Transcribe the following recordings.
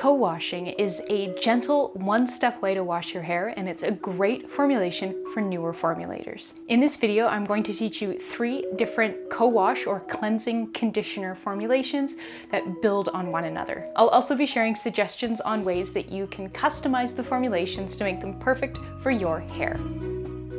Co-washing is a gentle one-step way to wash your hair, and it's a great formulation for newer formulators. In this video, I'm going to teach you 3 different co-wash or cleansing conditioner formulations that build on one another. I'll also be sharing suggestions on ways that you can customize the formulations to make them perfect for your hair.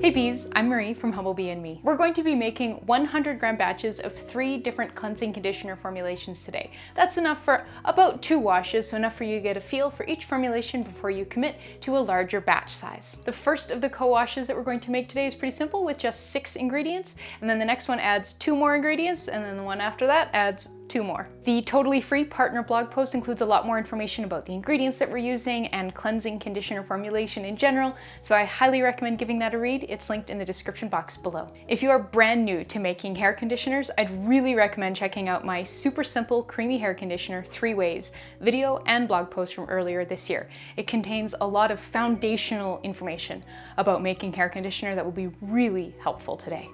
Hey bees, I'm Marie from Humblebee and Me. We're going to be making 100-gram batches of 3 different cleansing conditioner formulations today. That's enough for about 2 washes, so enough for you to get a feel for each formulation before you commit to a larger batch size. The first of the co-washes that we're going to make today is pretty simple with just 6 ingredients, and then the next one adds 2 more ingredients, and then the one after that adds 2 more. The totally free partner blog post includes a lot more information about the ingredients that we're using and cleansing conditioner formulation in general, so I highly recommend giving that a read. It's linked in the description box below. If you are brand new to making hair conditioners, I'd really recommend checking out my super simple creamy hair conditioner 3 ways video and blog post from earlier this year. It contains a lot of foundational information about making hair conditioner that will be really helpful today.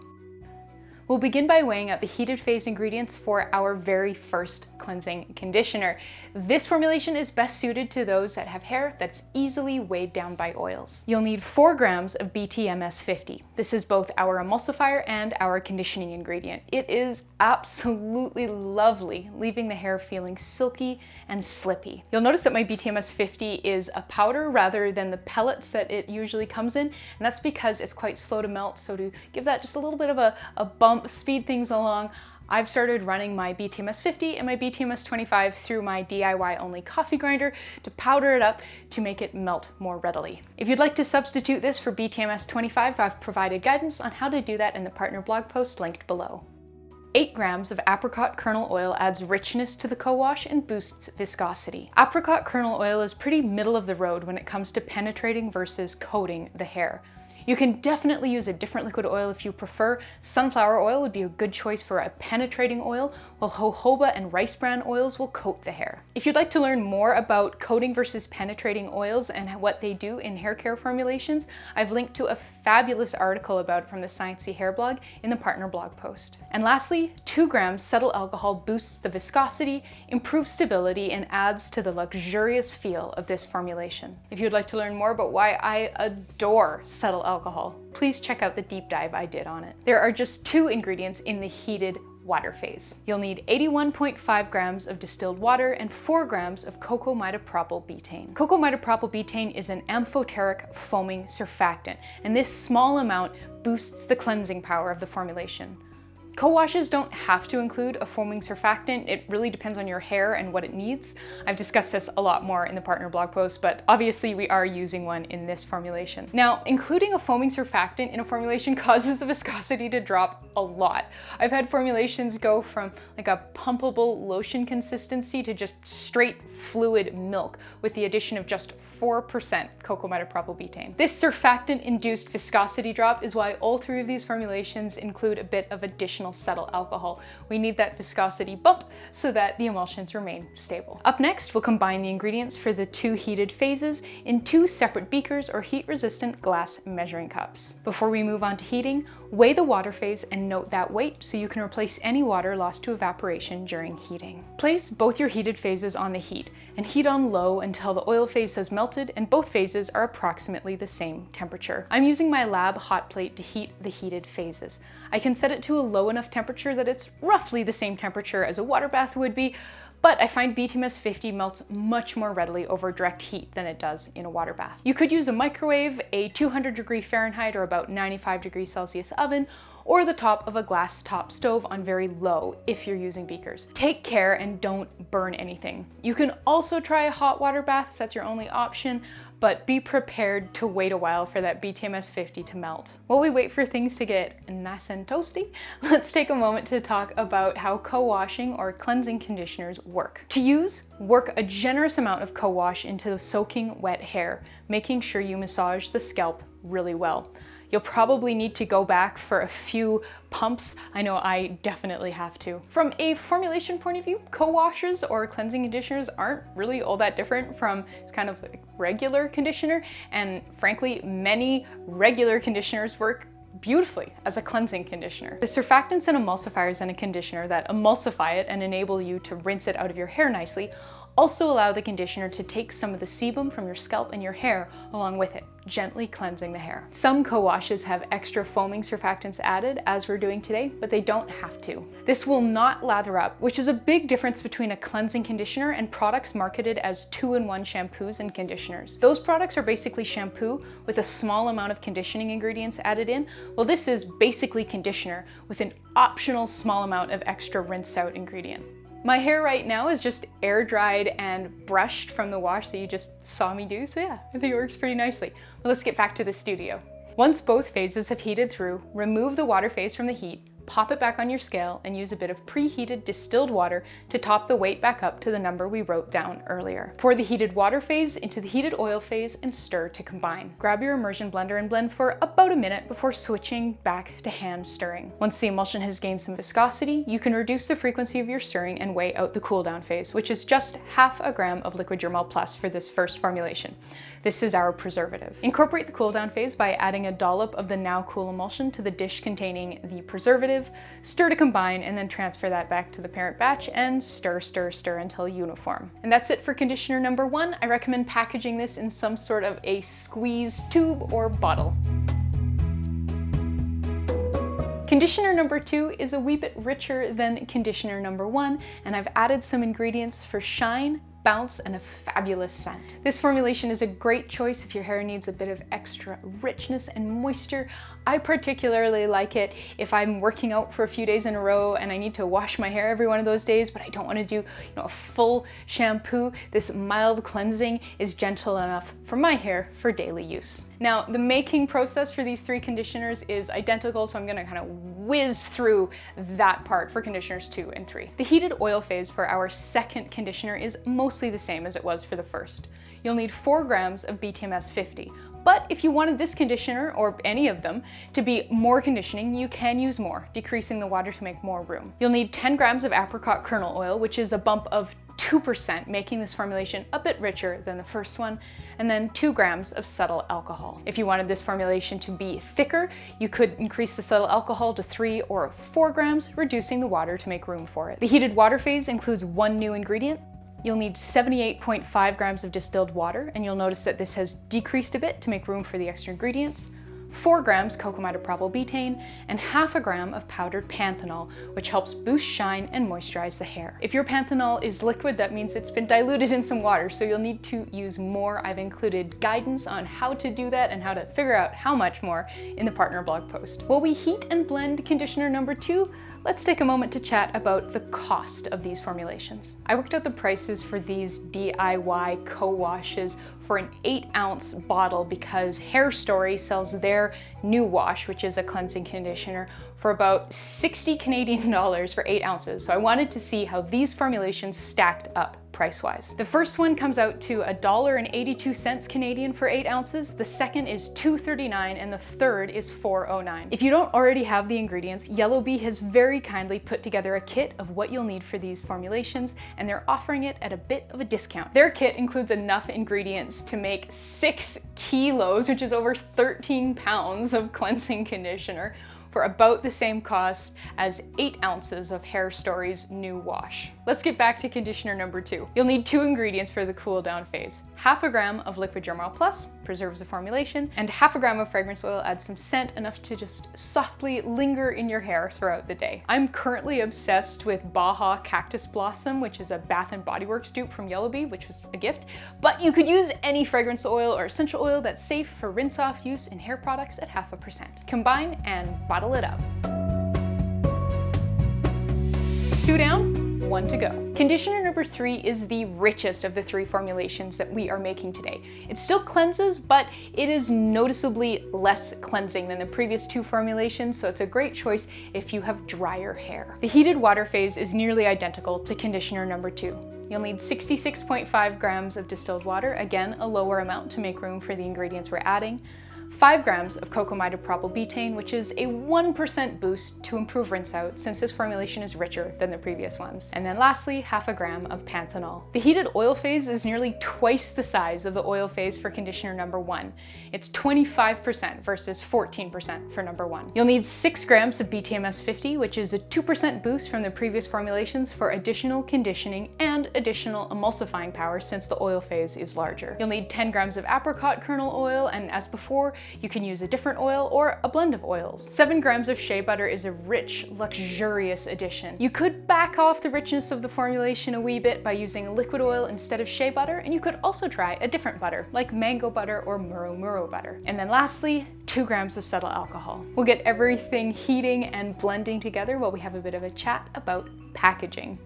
We'll begin by weighing out the heated phase ingredients for our very first cleansing conditioner. This formulation is best suited to those that have hair that's easily weighed down by oils. You'll need 4 grams of BTMS50. This is both our emulsifier and our conditioning ingredient. It is absolutely lovely, leaving the hair feeling silky and slippy. You'll notice that my BTMS50 is a powder rather than the pellets that it usually comes in, and that's because it's quite slow to melt, so to give that just a little bit of a bump, speed things along, I've started running my BTMS50 and my BTMS25 through my DIY only coffee grinder to powder it up to make it melt more readily. If you'd like to substitute this for BTMS25, I've provided guidance on how to do that in the partner blog post linked below. 8 grams of apricot kernel oil adds richness to the co-wash and boosts viscosity. Apricot kernel oil is pretty middle of the road when it comes to penetrating versus coating the hair. You can definitely use a different liquid oil if you prefer. Sunflower oil would be a good choice for a penetrating oil, while jojoba and rice bran oils will coat the hair. If you'd like to learn more about coating versus penetrating oils and what they do in hair care formulations, I've linked to a fabulous article about it from the Sciencey Hair blog in the partner blog post. And lastly, 2 grams cetyl alcohol boosts the viscosity, improves stability, and adds to the luxurious feel of this formulation. If you'd like to learn more about why I adore cetyl alcohol, please check out the deep dive I did on it. There are just 2 ingredients in the heated water phase. You'll need 81.5 grams of distilled water and 4 grams of Cocamidopropyl Betaine. Cocamidopropyl Betaine is an amphoteric foaming surfactant, and this small amount boosts the cleansing power of the formulation. Co-washes don't have to include a foaming surfactant. It really depends on your hair and what it needs. I've discussed this a lot more in the partner blog post, but obviously we are using one in this formulation. Now, including a foaming surfactant in a formulation causes the viscosity to drop a lot. I've had formulations go from like a pumpable lotion consistency to just straight fluid milk with the addition of just 4% Cocamidopropyl Betaine. This surfactant-induced viscosity drop is why all 3 of these formulations include a bit of additional cetyl alcohol. We need that viscosity bump so that the emulsions remain stable. Up next, we'll combine the ingredients for the 2 heated phases in 2 separate beakers or heat-resistant glass measuring cups. Before we move on to heating, weigh the water phase and note that weight so you can replace any water lost to evaporation during heating. Place both your heated phases on the heat and heat on low until the oil phase has melted and both phases are approximately the same temperature. I'm using my lab hot plate to heat the heated phases. I can set it to a low enough temperature that it's roughly the same temperature as a water bath would be, but I find BTMS50 melts much more readily over direct heat than it does in a water bath. You could use a microwave, a 200-degree Fahrenheit or about 95 degrees Celsius oven, or the top of a glass top stove on very low if you're using beakers. Take care and don't burn anything. You can also try a hot water bath if that's your only option, but be prepared to wait a while for that BTMS50 to melt. While we wait for things to get nice and toasty, let's take a moment to talk about how co-washing or cleansing conditioners work. To use, work a generous amount of co-wash into the soaking wet hair, making sure you massage the scalp really well. You'll probably need to go back for a few pumps. I know I definitely have to. From a formulation point of view, co-washes or cleansing conditioners aren't really all that different from kind of like regular conditioner, and frankly, many regular conditioners work beautifully as a cleansing conditioner. The surfactants and emulsifiers in a conditioner that emulsify it and enable you to rinse it out of your hair nicely also allow the conditioner to take some of the sebum from your scalp and your hair along with it, gently cleansing the hair. Some co-washes have extra foaming surfactants added, as we're doing today, but they don't have to. This will not lather up, which is a big difference between a cleansing conditioner and products marketed as 2-in-1 shampoos and conditioners. Those products are basically shampoo with a small amount of conditioning ingredients added in. Well, this is basically conditioner with an optional small amount of extra rinse out ingredient. My hair right now is just air dried and brushed from the wash that you just saw me do, so yeah, I think it works pretty nicely. Well, let's get back to the studio. Once both phases have heated through, remove the water phase from the heat, pop it back on your scale, and use a bit of preheated distilled water to top the weight back up to the number we wrote down earlier. Pour the heated water phase into the heated oil phase and stir to combine. Grab your immersion blender and blend for about a minute before switching back to hand stirring. Once the emulsion has gained some viscosity, you can reduce the frequency of your stirring and weigh out the cool down phase, which is just half a gram of liquid Germall Plus for this first formulation. This is our preservative. Incorporate the cool down phase by adding a dollop of the now cool emulsion to the dish containing the preservative, stir to combine, and then transfer that back to the parent batch and stir, stir, stir until uniform. And that's it for conditioner number 1. I recommend packaging this in some sort of a squeeze tube or bottle. Conditioner number 2 is a wee bit richer than conditioner number 1, and I've added some ingredients for shine, bounce, and a fabulous scent. This formulation is a great choice if your hair needs a bit of extra richness and moisture. I particularly like it if I'm working out for a few days in a row and I need to wash my hair every one of those days, but I don't want to do a full shampoo. This mild cleansing is gentle enough for my hair for daily use. Now, the making process for these 3 conditioners is identical, so I'm going to kind of whiz through that part for conditioners 2 and 3. The heated oil phase for our second conditioner is mostly the same as it was for the first. You'll need 4 grams of BTMS 50. But if you wanted this conditioner, or any of them, to be more conditioning, you can use more, decreasing the water to make more room. You'll need 10 grams of apricot kernel oil, which is a bump of 2%, making this formulation a bit richer than the first one, and then 2 grams of cetyl alcohol. If you wanted this formulation to be thicker, you could increase the cetyl alcohol to 3 or 4 grams, reducing the water to make room for it. The heated water phase includes 1 new ingredient. You'll need 78.5 grams of distilled water, and you'll notice that this has decreased a bit to make room for the extra ingredients. 4 grams Cocamidopropyl Betaine, and half a gram of powdered panthenol, which helps boost shine and moisturize the hair. If your panthenol is liquid, that means it's been diluted in some water, so you'll need to use more. I've included guidance on how to do that and how to figure out how much more in the partner blog post. While we heat and blend conditioner number 2, let's take a moment to chat about the cost of these formulations. I worked out the prices for these DIY co-washes for an 8-ounce bottle because Hair Story sells their new wash, which is a cleansing conditioner, for about 60 Canadian dollars for 8 ounces. So I wanted to see how these formulations stacked up price-wise. The first one comes out to $1.82 Canadian for 8 ounces, the second is $2.39, and the third is $4.09. If you don't already have the ingredients, YellowBee has very kindly put together a kit of what you'll need for these formulations, and they're offering it at a bit of a discount. Their kit includes enough ingredients to make 6 kilos, which is over 13 pounds of cleansing conditioner, for about the same cost as 8 ounces of Hair Story's new wash. Let's get back to conditioner number 2. You'll need 2 ingredients for the cool down phase. Half a gram of liquid Germall Plus preserves the formulation, and half a gram of fragrance oil adds some scent, enough to just softly linger in your hair throughout the day. I'm currently obsessed with Baja Cactus Blossom, which is a Bath & Body Works dupe from YellowBee, which was a gift, but you could use any fragrance oil or essential oil that's safe for rinse-off use in hair products at 0.5%. Combine and bottle it up. 2 down, 1 to go. Conditioner number 3 is the richest of the 3 formulations that we are making today. It still cleanses, but it is noticeably less cleansing than the previous 2 formulations, so it's a great choice if you have drier hair. The heated water phase is nearly identical to conditioner number 2. You'll need 66.5 grams of distilled water, again a lower amount to make room for the ingredients we're adding, 5 grams of Cocamidopropyl Betaine, which is a 1% boost to improve rinse out since this formulation is richer than the previous ones. And then lastly, half a gram of panthenol. The heated oil phase is nearly twice the size of the oil phase for conditioner number 1. It's 25% versus 14% for number 1. You'll need 6 grams of BTMS 50, which is a 2% boost from the previous formulations for additional conditioning and additional emulsifying power since the oil phase is larger. You'll need 10 grams of apricot kernel oil, and as before, you can use a different oil or a blend of oils. 7 grams of shea butter is a rich, luxurious addition. You could back off the richness of the formulation a wee bit by using a liquid oil instead of shea butter, and you could also try a different butter, like mango butter or muro butter. And then lastly, 2 grams of cetyl alcohol. We'll get everything heating and blending together while we have a bit of a chat about packaging.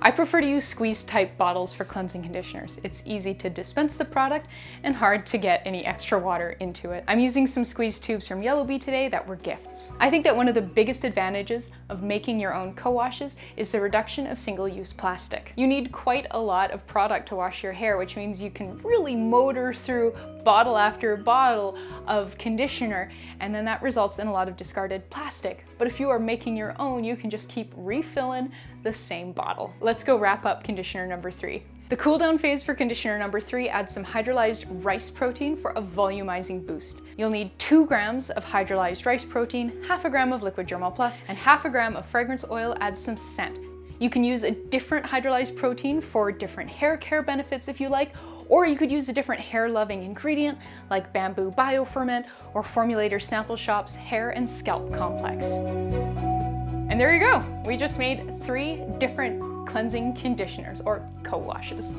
I prefer to use squeeze type bottles for cleansing conditioners. It's easy to dispense the product and hard to get any extra water into it. I'm using some squeeze tubes from YellowBee today that were gifts. I think that one of the biggest advantages of making your own co-washes is the reduction of single-use plastic. You need quite a lot of product to wash your hair, which means you can really motor through bottle after bottle of conditioner, and then that results in a lot of discarded plastic. But if you are making your own, you can just keep refilling the same bottle. Let's go wrap up conditioner number 3. The cool down phase for conditioner number 3 adds some hydrolyzed rice protein for a volumizing boost. You'll need 2 grams of hydrolyzed rice protein, half a gram of liquid Germall Plus, and half a gram of fragrance oil adds some scent. You can use a different hydrolyzed protein for different hair care benefits if you like, or you could use a different hair-loving ingredient like bamboo bioferment or Formulator Sample Shop's hair and scalp complex. And there you go. We just made 3 different cleansing conditioners or co-washes.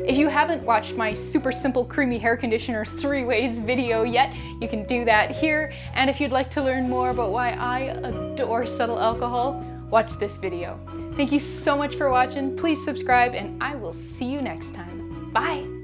If you haven't watched my super simple creamy hair conditioner 3 ways video yet, you can do that here. And if you'd like to learn more about why I adore cetyl alcohol, watch this video. Thank you so much for watching. Please subscribe and I will see you next time. Bye.